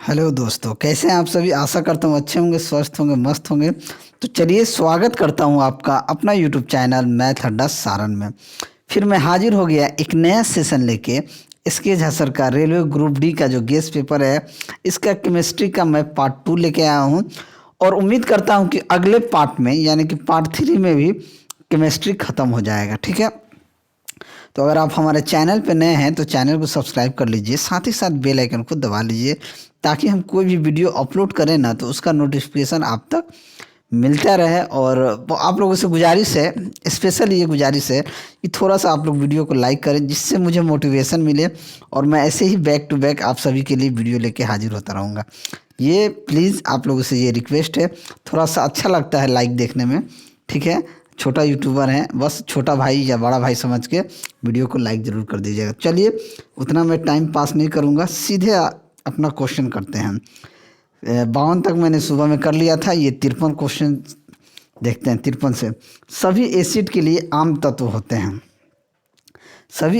Hello दोस्तों, कैसे हैं आप सभी। आशा करता हूँ अच्छे होंगे, स्वस्थ होंगे, मस्त होंगे। तो चलिए स्वागत करता हूँ आपका अपना यूट्यूब चैनल मैथ अड्डा सारण में। फिर मैं हाजिर हो गया एक नया सेशन लेके। इसके झांसर का रेलवे ग्रुप डी का जो गेस्ट पेपर है, इसका केमिस्ट्री का मैं पार्ट 2 लेके आया हूँ। और उम्मीद करता हूँ कि अगले पार्ट में यानी कि पार्ट 3 में भी केमिस्ट्री ख़त्म हो जाएगा। ठीक है, तो अगर आप हमारे चैनल पर नए हैं तो चैनल को सब्सक्राइब कर लीजिए, साथ ही साथ बेल आइकन को दबा लीजिए ताकि हम कोई भी वीडियो अपलोड करें ना तो उसका नोटिफिकेशन आप तक मिलता रहे। और आप लोगों से गुजारिश है, स्पेशल ये गुजारिश है कि थोड़ा सा आप लोग वीडियो को लाइक करें जिससे मुझे मोटिवेशन मिले और मैं ऐसे ही बैक टू बैक आप सभी के लिए वीडियो लेके हाजिर होता रहूँगा। ये प्लीज़ आप लोगों से ये रिक्वेस्ट है, थोड़ा सा अच्छा लगता है लाइक देखने में। ठीक है, छोटा यूट्यूबर है, बस छोटा भाई या बड़ा भाई समझ के वीडियो को लाइक ज़रूर कर दीजिएगा। चलिए उतना मैं टाइम पास नहीं करूँगा, सीधे अपना क्वेश्चन करते हैं। 52 तक मैंने सुबह में कर लिया था, ये 53 क्वेश्चन देखते हैं। 53 से सभी एसिड के लिए आम तत्व होते हैं। सभी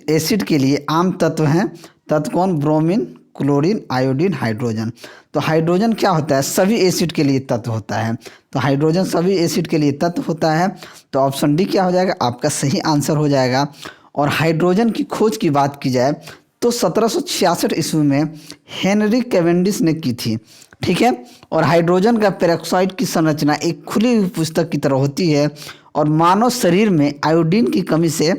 एसिड के लिए आम तत्व हैं। तत्व कौन? Bromine, chlorine, iodine, hydrogen. तो हाइड्रोजन क्या होता है? सभी एसिड के लिए तत्व होता है। तो हाइड्रोजन सभी एसिड के लिए तत्व होता है। तो ऑप्शन डी क्या हो जाएगा? आपका सही आंसर हो जाएगा। और हाइड्रोजन की खोज की बात की जाए तो 1766 ईस्वी में हेनरी कैवेंडिश ने की थी। ठीक है, और हाइड्रोजन का पेरोक्साइड की संरचना एक खुली हुई पुस्तक की तरह होती है। और मानव शरीर में आयोडीन की कमी से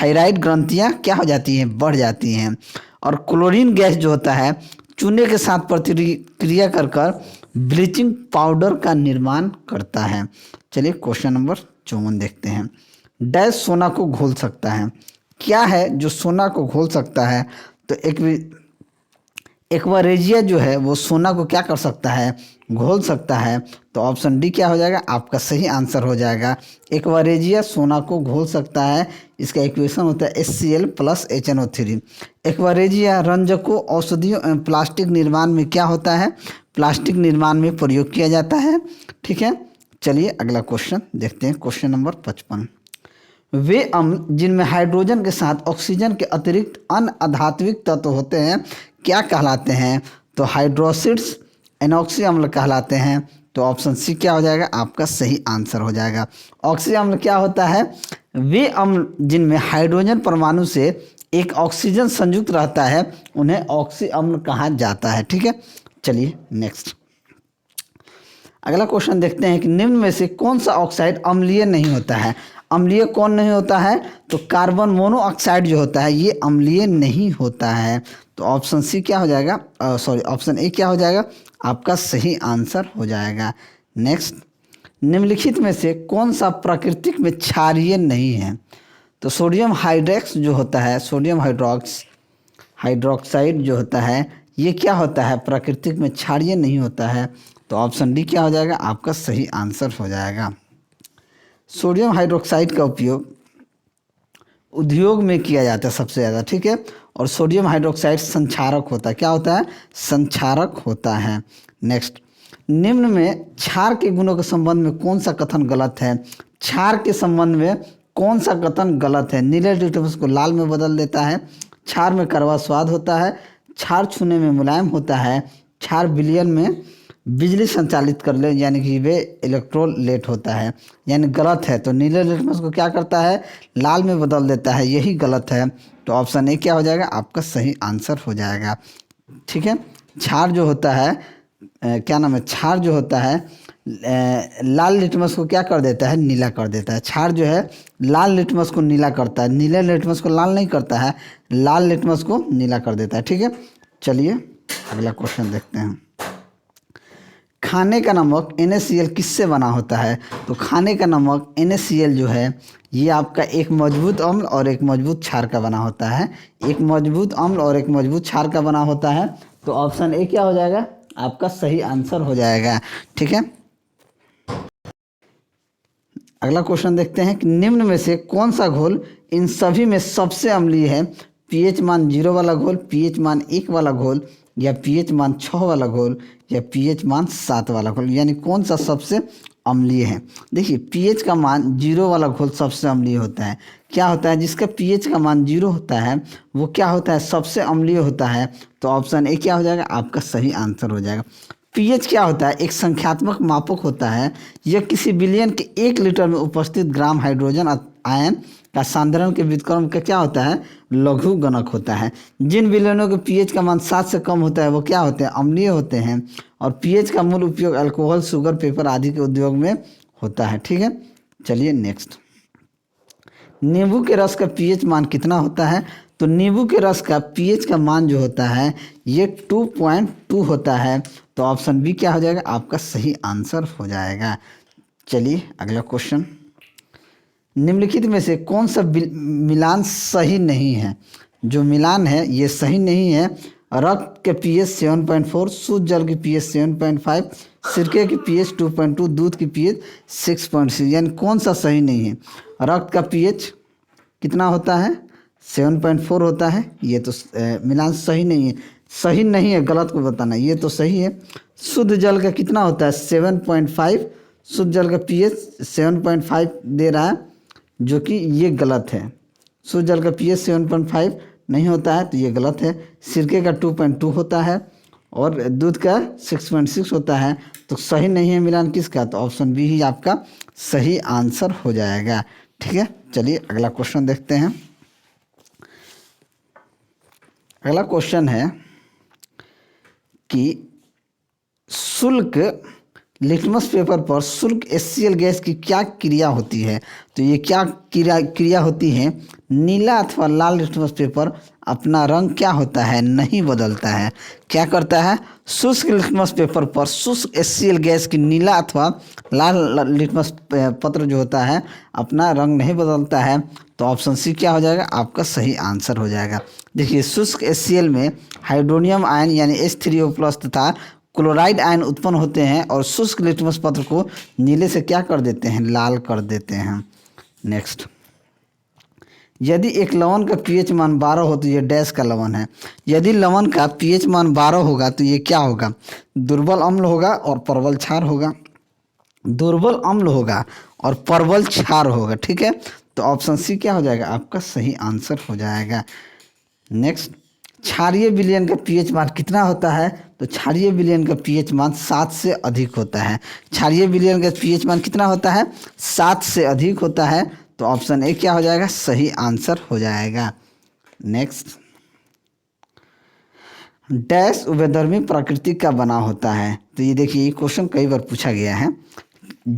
थायराइड ग्रंथियां क्या हो जाती हैं? बढ़ जाती हैं। और क्लोरीन गैस जो होता है चूने के साथ प्रतिक्रिया कर कर ब्लीचिंग पाउडर का निर्माण करता है। चलिए क्वेश्चन नंबर 54 देखते हैं। डैश सोना को घोल सकता है। क्या है जो सोना को घोल सकता है? तो एक्वारेजिया जो है वो सोना को क्या कर सकता है? घोल सकता है। तो ऑप्शन डी क्या हो जाएगा? आपका सही आंसर हो जाएगा। एक्वारेजिया सोना को घोल सकता है। इसका इक्वेशन होता है HCl प्लस HNO3। एक्वारेजिया रंजकों, औषधियों एवं प्लास्टिक निर्माण में क्या होता है? प्लास्टिक निर्माण में प्रयोग किया जाता है। ठीक है, चलिए अगला क्वेश्चन देखते हैं। Question number 55। वे अम्ल जिनमें हाइड्रोजन के साथ ऑक्सीजन के अतिरिक्त अन्य अधात्विक तत्व होते हैं क्या कहलाते हैं? तो हाइड्रोसिड्स एनॉक्सी अम्ल कहलाते हैं। तो ऑप्शन सी क्या हो जाएगा? आपका सही आंसर हो जाएगा। ऑक्सी अम्ल क्या होता है? वे अम्ल जिनमें हाइड्रोजन परमाणु से एक ऑक्सीजन संयुक्त रहता है उन्हें ऑक्सी अम्ल कहा जाता है। ठीक है, चलिए नेक्स्ट अगला क्वेश्चन देखते हैं कि निम्न में से कौन सा ऑक्साइड अम्लीय नहीं होता है? अम्लीय कौन नहीं होता है? तो कार्बन मोनोऑक्साइड जो होता है ये अम्लीय नहीं होता है। तो ऑप्शन सी क्या हो जाएगा? ऑप्शन ए क्या हो जाएगा? आपका सही आंसर हो जाएगा। नेक्स्ट, निम्नलिखित में से कौन सा प्राकृतिक में क्षारीय नहीं है? तो सोडियम हाइड्रॉक्स जो होता है, सोडियम हाइड्रोक्साइड जो होता है ये क्या होता है? प्राकृतिक में क्षारीय नहीं होता है। तो ऑप्शन डी क्या हो जाएगा? आपका सही आंसर हो जाएगा। सोडियम हाइड्रोक्साइड का उपयोग उद्योग में किया जाता है सबसे ज़्यादा। ठीक है, और सोडियम हाइड्रोक्साइड संक्षारक होता है। क्या होता है? संक्षारक होता है। नेक्स्ट, निम्न में क्षार के गुणों के संबंध में कौन सा कथन गलत है? क्षार के संबंध में कौन सा कथन गलत है? नीले लिटमस को लाल में बदल देता है। क्षार में कड़वा स्वाद होता है। क्षार छूने में मुलायम होता है। क्षार विलयन में बिजली संचालित कर ले यानी कि वे इलेक्ट्रोलेट होता है, यानी गलत है। तो नीले लिटमस को क्या करता है? लाल में बदल देता है, यही गलत है। तो ऑप्शन ए क्या हो जाएगा? आपका सही आंसर हो जाएगा। ठीक है, क्षार जो होता है क्या नाम है? क्षार जो होता है लाल लिटमस को क्या कर देता है? नीला कर देता है। क्षार जो है लाल लिटमस को नीला करता है, नीले लिटमस को लाल नहीं करता है, लाल लिटमस को नीला कर देता है। ठीक है, चलिए अगला क्वेश्चन देखते हैं। खाने का नमक NaCl किससे बना होता है? तो खाने का नमक NaCl जो है ये आपका एक मजबूत अम्ल और एक मजबूत क्षार का बना होता है। एक मजबूत अम्ल और एक मजबूत क्षार का बना होता है। तो ऑप्शन ए क्या हो जाएगा? आपका सही आंसर हो जाएगा। ठीक है, अगला क्वेश्चन देखते हैं कि निम्न में से कौन सा घोल इन सभी में सबसे अम्लीय है? pH मान 0 वाला घोल, pH मान 1 वाला घोल, या pH मान 6 वाला घोल, या pH मान 7 वाला घोल, यानी कौन सा सबसे अम्लीय है? देखिए pH का मान 0 वाला घोल सबसे अम्लीय होता है। क्या होता है, जिसका पीएच का मान 0 होता है वो क्या होता है, सबसे अम्लीय होता है। तो ऑप्शन ए क्या हो जाएगा, आपका सही आंसर हो जाएगा। पीएच क्या होता है, एक संख्यात्मक मापक होता है। यह किसी बिलियन के 1 लीटर में उपस्थित ग्राम हाइड्रोजन आयन का सांद्रण के व्युत्क्रम का क्या होता है, लघु गणक होता है। जिन विलयनों के पीएच का मान 7 से कम होता है वो क्या होते हैं, अम्लीय होते हैं। और पीएच का मूल उपयोग अल्कोहल, शुगर, पेपर आदि के उद्योग में होता है। ठीक है, चलिए नेक्स्ट। नींबू के रस का पीएच मान कितना होता है, तो नींबू के रस का पीएच का मान जो होता है ये 2.2 होता है। तो ऑप्शन बी क्या हो जाएगा, आपका सही आंसर हो जाएगा। चलिए अगला क्वेश्चन। निम्नलिखित में से कौन सा मिलान सही नहीं है, जो मिलान है ये सही नहीं है। रक्त के पीएच 7.4, शुद्ध जल की पीएच 7.5, सिरके की पीएच 2.2, दूध की पीएच 6.6, यानी कौन सा सही नहीं है। रक्त का पीएच कितना होता है, 7.4 होता है, ये तो मिलान सही नहीं है। सही नहीं है, गलत को बताना, ये तो सही है। शुद्ध जल का कितना होता है, 7.5, शुद्ध जल का पीएच 7.5 दे रहा है, जो कि ये गलत है। शुद्ध जल का पीएच 7.5 नहीं होता है, तो ये गलत है। सिरके का 2.2 होता है और दूध का 6.6 होता है। तो सही नहीं है मिलान किसका, तो ऑप्शन बी ही आपका सही आंसर हो जाएगा। ठीक है, चलिए अगला क्वेश्चन देखते हैं। अगला क्वेश्चन है कि शुल्क लिटमस पेपर पर शुल्क HCl गैस की क्या क्रिया होती है। तो ये क्या क्रिया होती है, नीला अथवा लाल लिटमस पेपर अपना रंग क्या होता है, नहीं बदलता है। क्या करता है, शुष्क लिटमस पेपर पर शुष्क HCl गैस की नीला अथवा लाल लिटमस पत्र जो होता है अपना रंग नहीं बदलता है। तो ऑप्शन सी क्या हो जाएगा, आपका सही आंसर हो जाएगा। देखिए शुष्क HCl में हाइड्रोनियम आयन यानी H3O+ तथा क्लोराइड आयन उत्पन्न होते हैं और शुष्क लिटमस पत्र को नीले से क्या कर देते हैं, लाल कर देते हैं। नेक्स्ट, यदि एक लवण का पीएच मान 12 हो तो ये डैश का लवण है। यदि लवण का पीएच मान 12 होगा तो ये क्या होगा, दुर्बल अम्ल होगा और प्रबल क्षार होगा। दुर्बल अम्ल होगा और प्रबल क्षार होगा। ठीक है, तो ऑप्शन सी क्या हो जाएगा, आपका सही आंसर हो जाएगा। नेक्स्ट, क्षारीय विलयन का पीएच मान कितना होता है, तो क्षारीय विलयन का पीएच मान 7 से अधिक होता है। क्षारीय विलयन का पीएच मान कितना होता है, 7 से अधिक होता है। तो ऑप्शन ए क्या हो जाएगा, सही आंसर हो जाएगा। नेक्स्ट, डैश उभयधर्मी प्रकृति का बना होता है। तो ये देखिए ये क्वेश्चन कई बार पूछा गया है।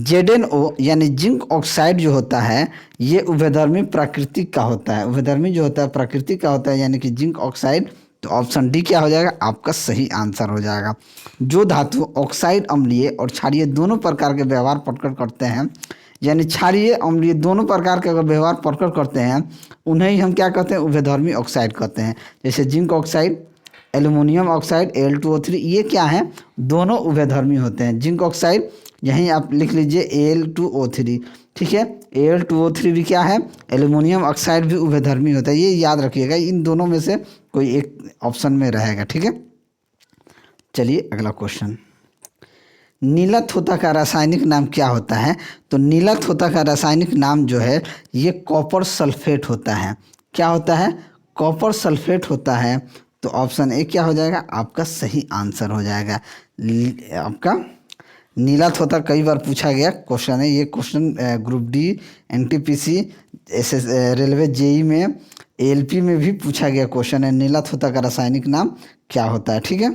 ZnO यानी जिंक ऑक्साइड जो होता है ये उभयधर्मी प्रकृति का होता है। उभयधर्मी जो होता है प्रकृति का होता है, यानी कि जिंक ऑक्साइड। तो ऑप्शन डी क्या हो जाएगा, आपका सही आंसर हो जाएगा। जो धातु ऑक्साइड अम्लीय और क्षारीय दोनों प्रकार के व्यवहार प्रकट करते हैं, यानी क्षारीय अम्लीय दोनों प्रकार के अगर व्यवहार प्रकट करते हैं उन्हें ही हम क्या कहते हैं, उभयधर्मी ऑक्साइड कहते हैं। जैसे zinc oxide, aluminium oxide Al2O3, ये क्या है, दोनों उभयधर्मी होते हैं। जिंक ऑक्साइड यहीं आप लिख लीजिए Al2O3। ठीक है, Al2O3 भी क्या है, एल्युमिनियम ऑक्साइड भी उभयधर्मी होता है। ये याद रखिएगा, इन दोनों में से कोई एक ऑप्शन में रहेगा। ठीक है, चलिए अगला क्वेश्चन। नीला थोथा का रासायनिक नाम क्या होता है, तो नीला थोथा का रासायनिक नाम जो है ये कॉपर सल्फेट होता है। क्या होता है, कॉपर सल्फेट होता है। तो ऑप्शन ए क्या हो जाएगा, आपका सही आंसर हो जाएगा। आपका नीला थोथा कई बार पूछा गया क्वेश्चन है। ये question group D, NTPC, railway, JEE में, ALP में भी पूछा गया क्वेश्चन है, नीला थोथा का रासायनिक नाम क्या होता है। ठीक है,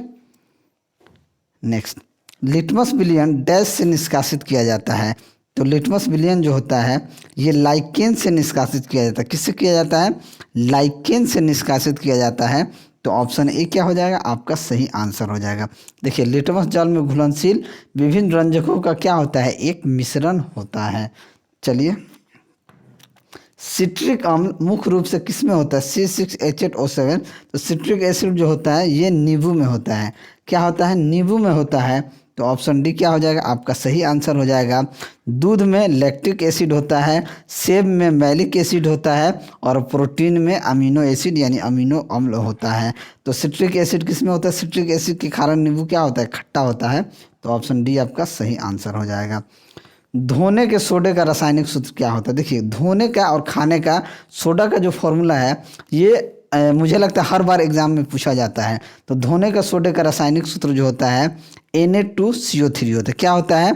नेक्स्ट, लिटमस विलयन डैश से निष्कासित किया जाता है। तो लिटमस विलयन जो होता है ये लाइकेन से निष्कासित किया जाता है। किससे किया जाता है, लाइकेन से निष्कासित किया जाता है। तो ऑप्शन ए क्या हो जाएगा, आपका सही आंसर हो जाएगा। देखिए लिटमस जल में घुलनशील विभिन्न रंजकों का क्या होता है, एक मिश्रण होता है। चलिए, सिट्रिक अम्ल मुख्य रूप से किस में होता है, C6H8O7। तो सिट्रिक एसिड जो होता है ये नींबू में होता है। क्या होता है, नींबू में होता है। तो ऑप्शन डी क्या हो जाएगा, आपका सही आंसर हो जाएगा। दूध में लैक्टिक एसिड होता है, सेब में मैलिक एसिड होता है और प्रोटीन में अमीनो एसिड यानी अमीनो अम्ल होता है। तो सिट्रिक एसिड किस में होता है, सिट्रिक एसिड के कारण नींबू क्या होता है, खट्टा होता है। तो ऑप्शन डी आपका सही आंसर हो जाएगा। धोने के सोडे का रासायनिक सूत्र क्या होता है? देखिए, धोने का और खाने का सोडा का जो फॉर्मूला है ये मुझे लगता है हर बार एग्जाम में पूछा जाता है। तो धोने का सोडे का रासायनिक सूत्र जो होता है Na2CO3 होता है। क्या होता है?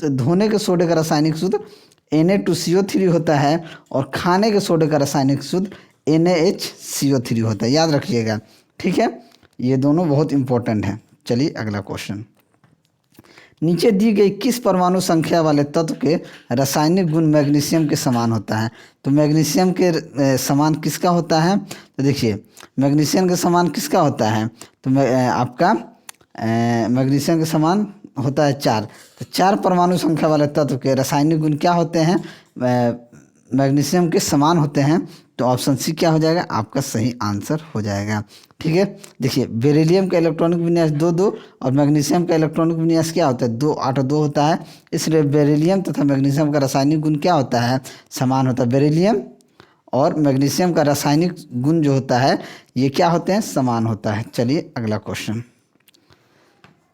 धोने के सोडे का रासायनिक सूत्र Na2CO3 होता है और खाने के सोडे का रासायनिक सूत्र NaHCO3 होता है। याद रखिएगा, ठीक है। ये दोनों बहुत इंपॉर्टेंट हैं। चलिए अगला क्वेश्चन। नीचे दी गई किस परमाणु संख्या वाले तत्व के रासायनिक गुण मैग्नीशियम के समान होता है? तो मैग्नीशियम के समान किसका होता है? तो देखिए, मैग्नीशियम के समान किसका होता है? तो आपका मैग्नीशियम के समान होता है 4। तो 4 परमाणु संख्या वाले तत्व के रासायनिक गुण क्या होते हैं? मैग्नीशियम के समान होते हैं। तो ऑप्शन सी क्या हो जाएगा? आपका सही आंसर हो जाएगा, ठीक है। देखिए, बेरिलियम का इलेक्ट्रॉनिक विन्यास 2-2 और मैग्नीशियम का इलेक्ट्रॉनिक विन्यास क्या होता है? 2-8-2 होता है। इसलिए बेरिलियम तथा मैग्नीशियम का रासायनिक गुण क्या होता है? समान होता है। बेरिलियम और मैग्नीशियम का रासायनिक गुण जो होता है ये क्या होते हैं? समान होता है। चलिए अगला क्वेश्चन।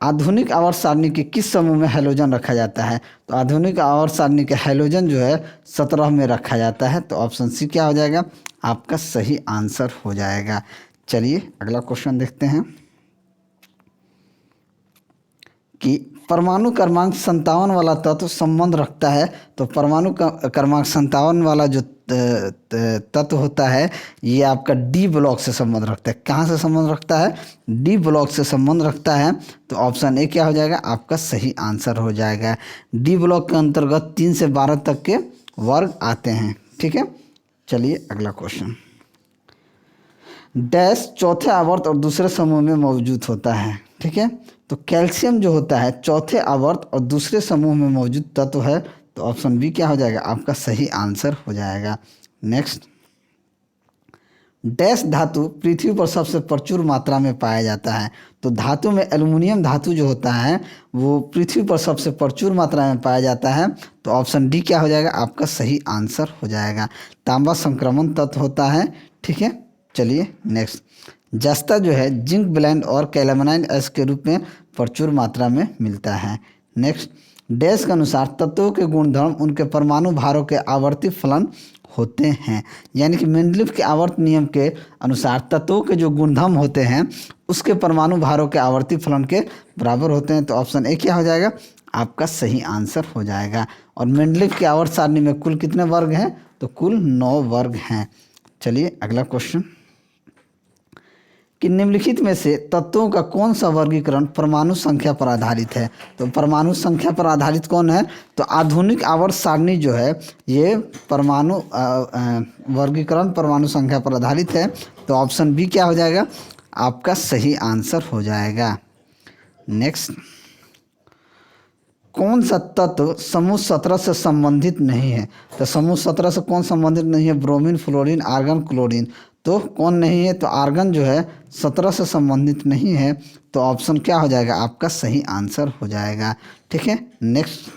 आधुनिक आवर्त सारणी के किस समूह में हैलोजन रखा जाता है? तो आधुनिक आवर्त सारणी के हैलोजन जो है 17 में रखा जाता है। तो ऑप्शन सी क्या हो जाएगा? आपका सही आंसर हो जाएगा। चलिए अगला क्वेश्चन देखते हैं कि परमाणु क्रमांक 57 वाला तत्व संबंध रखता है। तो परमाणु क्रमांक 57 वाला जो तत्व होता है ये आपका डी ब्लॉक से संबंध रखता है। कहाँ से संबंध रखता है? डी ब्लॉक से संबंध रखता है। तो ऑप्शन ए क्या हो जाएगा? आपका सही आंसर हो जाएगा। डी ब्लॉक के अंतर्गत 3 से 12 तक के वर्ग आते हैं, ठीक है। चलिए अगला क्वेश्चन। डैश चौथे आवर्त और दूसरे समूह में मौजूद होता है, ठीक है। तो कैल्शियम जो होता है चौथे आवर्त और दूसरे समूह में मौजूद तत्व है। तो ऑप्शन बी क्या हो जाएगा? आपका सही आंसर हो जाएगा। नेक्स्ट, डैश धातु पृथ्वी पर सबसे प्रचुर मात्रा में पाया जाता है। तो धातु में एल्युमिनियम धातु जो होता है वो पृथ्वी पर सबसे प्रचुर मात्रा में पाया जाता है। तो ऑप्शन डी क्या हो जाएगा? आपका सही आंसर हो जाएगा। तांबा संक्रमण तत्व होता है, ठीक है। चलिए नेक्स्ट, जस्ता जो है जिंक ब्लेंड और कैलामाइन एस के रूप में प्रचुर मात्रा में मिलता है। नेक्स्ट, डैश के अनुसार तत्वों के गुणधर्म उनके परमाणु भारों के आवर्ती फलन होते हैं। यानी कि मेंडलीफ के आवर्त नियम के अनुसार तत्वों के जो गुणधर्म होते हैं उसके परमाणु भारों के आवर्ती फलन के बराबर होते हैं। तो ऑप्शन ए क्या हो जाएगा? आपका सही आंसर हो जाएगा। और मेंडलीफ के आवर्त सारणी में कुल कितने वर्ग हैं? तो कुल 9 वर्ग हैं। चलिए अगला क्वेश्चन, कि निम्नलिखित में से तत्वों का कौन सा वर्गीकरण परमाणु संख्या पर आधारित है? तो परमाणु संख्या पर आधारित कौन है? तो आधुनिक आवर्त सारणी जो है ये परमाणु वर्गीकरण परमाणु संख्या पर आधारित है। तो ऑप्शन बी क्या हो जाएगा? आपका सही आंसर हो जाएगा। नेक्स्ट, कौन सा तत्व समूह 17 से संबंधित नहीं है? तो समूह 17 से कौन संबंधित नहीं है? Bromine, fluorine, argon, chlorine. तो कौन नहीं है? तो आर्गन जो है 17 से संबंधित नहीं है। तो ऑप्शन क्या हो जाएगा? आपका सही आंसर हो जाएगा, ठीक है। नेक्स्ट,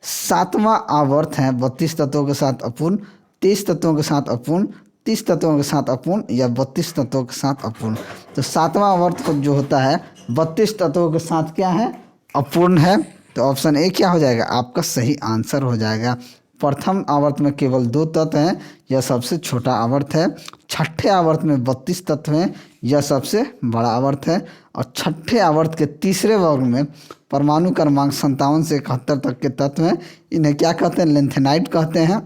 7वां आवर्त है 32 तत्वों के साथ अपूर्ण, 23 तत्वों के साथ अपूर्ण, 30 तत्वों के साथ अपूर्ण या 32 तत्वों के साथ अपूर्ण। तो 7वां आवर्त जो होता है 32 तत्वों के साथ क्या है? अपूर्ण है। तो ऑप्शन ए क्या हो जाएगा? आपका सही आंसर हो जाएगा। प्रथम आवर्त में केवल 2 तत्व हैं, यह सबसे छोटा आवर्त है। छठे आवर्त में 32 तत्व हैं, यह सबसे बड़ा आवर्त है। और छठे आवर्त के तीसरे वर्ग में परमाणु क्रमांक 57 से 71 तक के तत्व हैं, इन्हें क्या कहते हैं? लेंथेनाइड कहते हैं।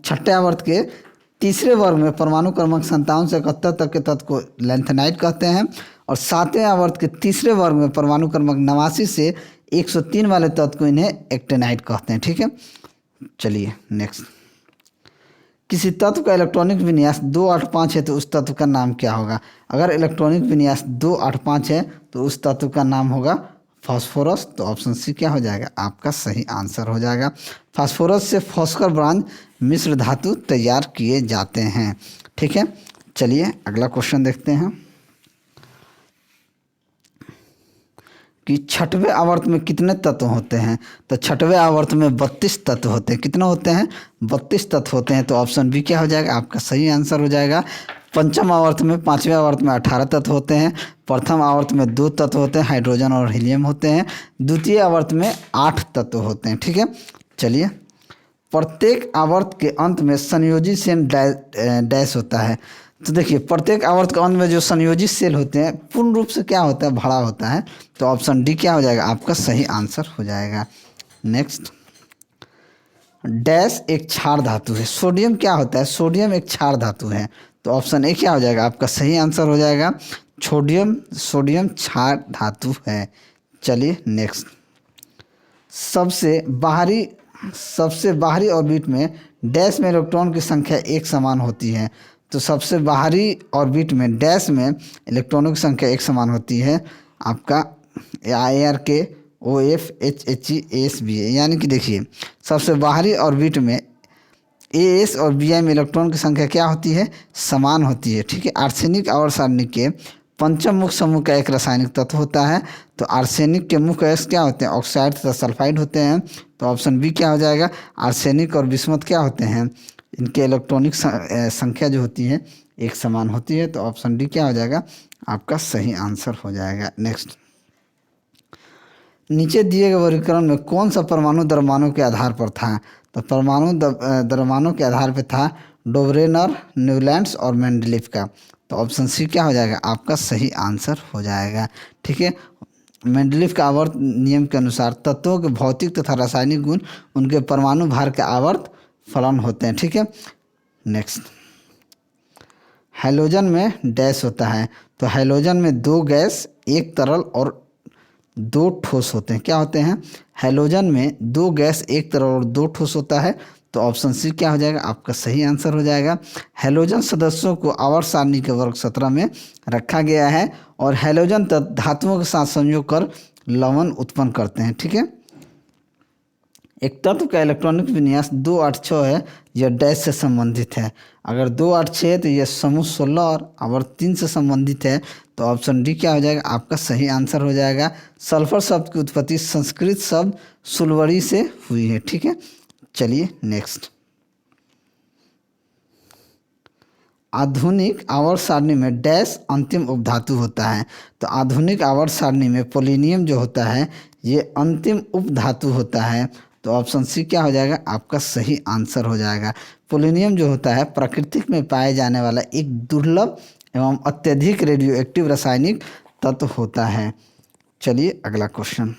छठे आवर्त के तीसरे वर्ग में परमाणु क्रमांक 57 से 71 तक के तत्व को लेंथेनाइड कहते हैं। और 7वें आवर्त के तीसरे वर्ग में परमाणु क्रमांक 89 से 103 वाले तत्व को इन्हें एक्टेनाइड कहते हैं, ठीक है। चलिए नेक्स्ट, किसी तत्व का इलेक्ट्रॉनिक विन्यास 285 है तो उस तत्व का नाम क्या होगा? अगर इलेक्ट्रॉनिक विन्यास 285 है तो उस तत्व का नाम होगा फास्फोरस। तो ऑप्शन सी क्या हो जाएगा? आपका सही आंसर हो जाएगा। फास्फोरस से फॉस्फर ब्रांज मिश्र धातु तैयार किए जाते हैं, ठीक है। चलिए अगला क्वेश्चन देखते हैं कि छठवें आवर्त में कितने तत्व होते हैं? तो छठवें आवर्त में 32 तत्व होते हैं। कितने होते हैं? 32 तत्व होते हैं। तो ऑप्शन बी क्या हो जाएगा? आपका सही आंसर हो जाएगा। पंचम आवर्त में, पांचवें आवर्त में 18 तत्व होते हैं। प्रथम आवर्त में 2 तत्व होते हैं, हाइड्रोजन और हीलियम होते हैं। द्वितीय आवर्त में 8 तत्व होते हैं। ठीक है, चलिए। प्रत्येक आवर्त के अंत में संयोजी सेल डैश होता है। तो देखिए, प्रत्येक आवर्त के अंत में जो संयोजी सेल होते हैं पूर्ण रूप से क्या होता है, भरा होता है। तो ऑप्शन डी क्या हो जाएगा, आपका सही आंसर हो जाएगा। नेक्स्ट, डैश एक क्षार धातु है। सोडियम क्या होता है, सोडियम एक क्षार धातु है। तो ऑप्शन ए क्या हो जाएगा, आपका सही आंसर हो जाएगा। सोडियम क्षार धातु है। चलिए नेक्स्ट, सबसे बाहरी ऑर्बिट में डैश में इलेक्ट्रॉन की संख्या एक समान होती है। तो सबसे बाहरी ऑर्बिट में डैश में इलेक्ट्रॉनों की संख्या एक समान होती है। आपका ARK OF HHE ASBA, यानी कि देखिए, सबसे बाहरी ऑर्बिट में AS और BI में इलेक्ट्रॉन की संख्या क्या होती है, समान होती है। ठीक है, आर्सेनिक आवर्त सारणी के पंचम मुख्य समूह का एक रासायनिक तत्व होता है। तो आर्सेनिक के मुख्य अयस्क क्या होते हैं, ऑक्साइड तथा सल्फाइड होते हैं। तो ऑप्शन बी क्या हो जाएगा, आर्सेनिक और बिस्मथ क्या होते हैं, इनके इलेक्ट्रॉनिक संख्या जो होती है एक समान होती है। तो ऑप्शन डी क्या हो जाएगा, आपका सही आंसर हो जाएगा। नेक्स्ट, नीचे दिए गए वर्गीकरण में कौन सा परमाणु द्रव्यमानों के आधार पर था। तो परमाणु द्रव्यमानों के आधार पर था डोब्रेनर, न्यूलैंड्स और मेंडलीफ का। तो ऑप्शन सी क्या हो जाएगा, आपका सही आंसर हो जाएगा। ठीक है, मेंडलीफ का आवर्त नियम के अनुसार तत्वों के भौतिक तथा रासायनिक गुण उनके परमाणु भार के आवर्त फलन होते हैं। ठीक है, नेक्स्ट, हैलोजन में डैश होता है। तो हैलोजन में 2 गैस, 1 तरल और 2 ठोस होते हैं। क्या होते हैं, हैलोजन में 2 गैस, 1 तरल और 2 ठोस होता है। तो ऑप्शन सी क्या हो जाएगा, आपका सही आंसर हो जाएगा। हैलोजन सदस्यों को आवर्त सारणी के वर्ग 17 में रखा गया है और हैलोजन धातुओं के साथ संयोग कर लवण उत्पन्न करते हैं। ठीक है, एक तत्व का इलेक्ट्रॉनिक विन्यास 286 है, यह डैश से संबंधित है। अगर 286 है तो यह समूह 16 और आवर्त 3 से संबंधित है। तो ऑप्शन डी क्या हो जाएगा, आपका सही आंसर हो जाएगा। सल्फर शब्द की उत्पत्ति संस्कृत शब्द सुलवरी से हुई है। ठीक है, चलिए नेक्स्ट, आधुनिक आवर्त सारणी में डैश अंतिम उपधातु होता है। तो आधुनिक आवर्त सारणी में पोलिनियम जो होता है ये अंतिम उपधातु होता है। तो ऑप्शन सी क्या हो जाएगा, आपका सही आंसर हो जाएगा। पोलिनियम जो होता है प्रकृति में पाए जाने वाला एक दुर्लभ एवं अत्यधिक रेडियो एक्टिव रासायनिक तत्व होता है। चलिए अगला क्वेश्चन,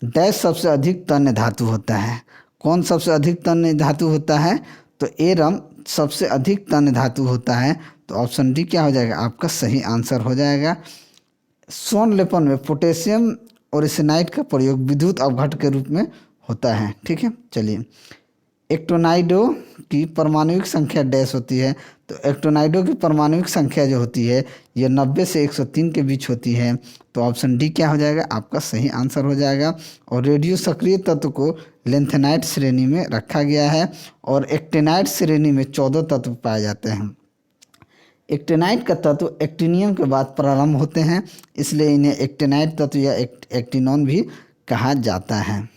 डैश सबसे अधिक तन्य धातु होता है। कौन सबसे अधिक तन्य धातु होता है, तो एरम सबसे अधिक तन्य धातु होता है। तो ऑप्शन डी क्या हो जाएगा, आपका सही आंसर हो जाएगा। स्वर्ण लेपन में पोटेशियम और एसिनाइड का प्रयोग विद्युत अवघट के रूप में होता है। ठीक है, चलिए, एक्टिनाइडों की परमाणुविक संख्या डैश होती है। तो एक्टिनाइडों की परमाणुविक संख्या जो होती है ये 90 से 103 के बीच होती है। तो ऑप्शन डी क्या हो जाएगा, आपका सही आंसर हो जाएगा। और रेडियो सक्रिय तत्व को लेंथेनाइट श्रेणी में रखा गया है और एक्टिनाइड श्रेणी में 14 तत्व पाए जाते हैं। एक्टिनाइड का तत्व एक्टिनियम के बाद प्रारंभ होते हैं, इसलिए इन्हें एक्टिनाइड तत्व या एक्टिनॉन भी कहा जाता है।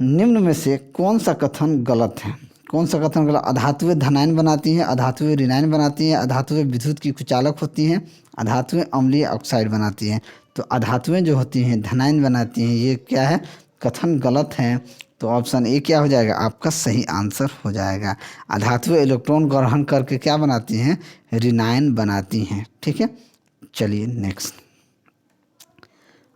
निम्न में से कौन सा कथन गलत है, कौन सा कथन गलत, अधातुएं धनायन बनाती हैं, अधातुएं ऋणायन बनाती हैं, अधातुएं विद्युत की कुचालक होती हैं, अधातुएं अम्लीय ऑक्साइड बनाती हैं। तो अधातुएं जो होती हैं धनायन बनाती हैं, ये क्या है, कथन गलत है। तो ऑप्शन ए क्या हो जाएगा, आपका सही आंसर हो जाएगा। अधातुएं इलेक्ट्रॉन ग्रहण करके क्या बनाती हैं, ऋणायन बनाती हैं। ठीक है, चलिए नेक्स्ट,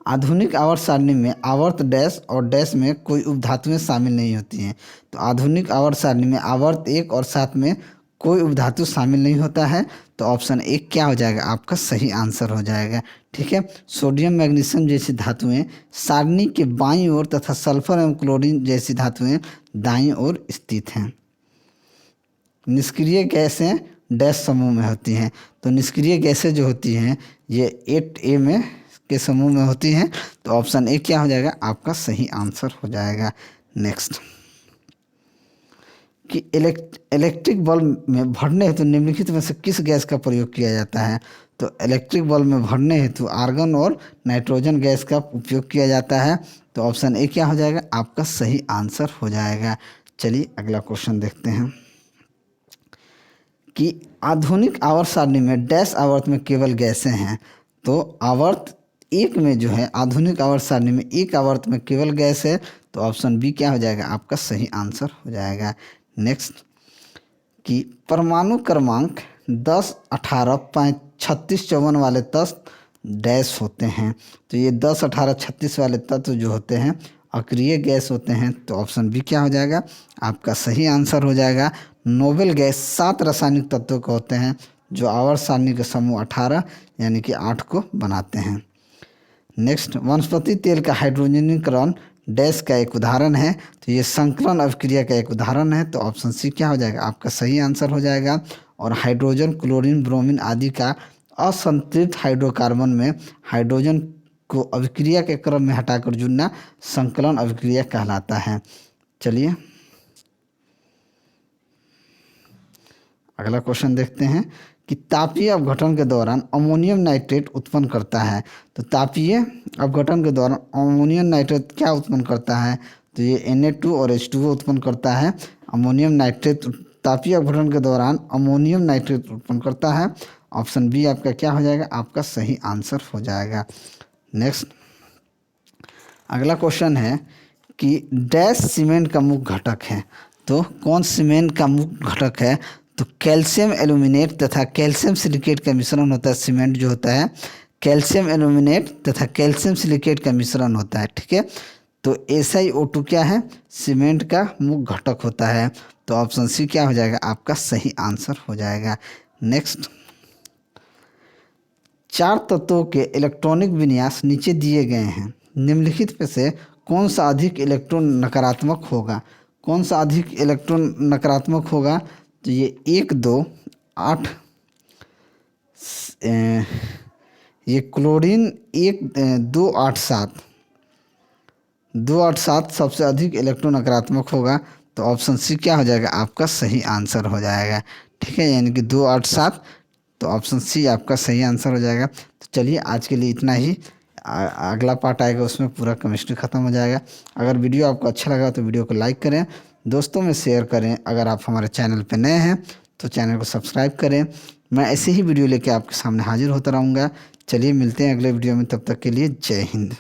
आधुनिक आवर्त सारणी में आवर्त डैश और डैश में कोई उपधातुएं शामिल नहीं होती हैं। तो आधुनिक आवर्त सारणी में आवर्त 1 और 7 में कोई उपधातु शामिल नहीं होता है। तो ऑप्शन 1 क्या हो जाएगा, आपका सही आंसर हो जाएगा। ठीक है, सोडियम मैग्नीशियम जैसी धातुएं सारणी के बाईं ओर तथा सल्फर एवं क्लोरीन जैसी धातुएं दाईं ओर स्थित हैं। निष्क्रिय गैसें डैश समूह में होती हैं। तो निष्क्रिय गैसें जो होती हैं ये 8A में के समूह में होती हैं। तो ऑप्शन ए क्या हो जाएगा, आपका सही आंसर हो जाएगा। नेक्स्ट, कि इलेक्ट्रिक बल्ब में भरने हेतु निम्नलिखित में से किस गैस का प्रयोग किया जाता है। तो इलेक्ट्रिक बल्ब में भरने हेतु आर्गन और नाइट्रोजन गैस का उपयोग किया जाता है। तो ऑप्शन ए क्या हो जाएगा, आपका सही आंसर हो जाएगा। चलिए अगला क्वेश्चन देखते हैं, कि आधुनिक आवर्त सारणी में डैश आवर्त में केवल गैसें हैं। तो आवर्त एक में जो है, आधुनिक आवर्त सारणी में एक आवर्त में केवल गैस है, तो ऑप्शन बी क्या हो जाएगा आपका सही आंसर हो जाएगा। नेक्स्ट कि परमाणु क्रमांक 10, 18, 36, 54 वाले तत्व डैश होते हैं। तो ये 10, 18, 36 वाले तत्व जो होते हैं अक्रिय गैस होते हैं। तो ऑप्शन बी क्या हो जाएगा आपका सही आंसर हो जाएगा। नोबेल गैस 7 रासायनिक तत्वों के होते हैं जो आवर्त सारणी के समूह 18 यानी कि 8 को बनाते हैं। नेक्स्ट, वनस्पति तेल का हाइड्रोजनीकरण डैश का एक उदाहरण है। तो ये संकलन अभिक्रिया का एक उदाहरण है। तो ऑप्शन सी क्या हो जाएगा आपका सही आंसर हो जाएगा। और हाइड्रोजन, क्लोरीन, ब्रोमीन आदि का असंतृप्त हाइड्रोकार्बन में हाइड्रोजन को अभिक्रिया के क्रम में हटाकर जुड़ना संकलन अभिक्रिया कहलाता है। चलिए अगला क्वेश्चन देखते हैं कि तापीय अपघटन के दौरान अमोनियम नाइट्रेट उत्पन्न करता है। तो तापीय अपघटन के दौरान अमोनियम नाइट्रेट क्या उत्पन्न करता है? तो ये Na2 और H2O उत्पन्न करता है। अमोनियम नाइट्रेट तापीय अपघटन के दौरान अमोनियम नाइट्रेट उत्पन्न करता है। ऑप्शन बी आपका क्या हो जाएगा आपका सही आंसर हो जाएगा। नेक्स्ट अगला क्वेश्चन है कि डैश सीमेंट का मुख्य घटक है। तो कौन सीमेंट का मुख्य घटक है? तो कैल्शियम एल्यूमिनेट तथा कैल्शियम सिलिकेट का मिश्रण होता है। सीमेंट जो होता है कैल्शियम एल्यूमिनेट तथा कैल्शियम सिलिकेट का मिश्रण होता है। ठीक है, तो SiO2 क्या है? सीमेंट का मुख्य घटक होता है। तो ऑप्शन सी क्या हो जाएगा आपका सही आंसर हो जाएगा। नेक्स्ट, 4 तत्वों के इलेक्ट्रॉनिक विन्यास नीचे दिए गए हैं, निम्नलिखित में से कौन सा अधिक इलेक्ट्रॉन नकारात्मक होगा? कौन सा अधिक इलेक्ट्रॉन नकारात्मक होगा? तो ये 1, 2, 8, ये क्लोरीन 1, 2, 8, 7, 2, 8, 7 सबसे अधिक इलेक्ट्रॉन नकारात्मक होगा। तो ऑप्शन सी क्या हो जाएगा आपका सही आंसर हो जाएगा। ठीक है, यानी कि 2, 8, 7, तो ऑप्शन सी आपका सही आंसर हो जाएगा। तो चलिए आज के लिए इतना ही। अगला पार्ट आएगा उसमें पूरा केमिस्ट्री ख़त्म हो जाएगा। अगर वीडियो आपको अच्छा लगा तो वीडियो को लाइक करें, दोस्तों में शेयर करें। अगर आप हमारे चैनल पर नए हैं तो चैनल को सब्सक्राइब करें। मैं ऐसे ही वीडियो लेके आपके सामने हाजिर होता रहूँगा। चलिए मिलते हैं अगले वीडियो में, तब तक के लिए जय हिंद।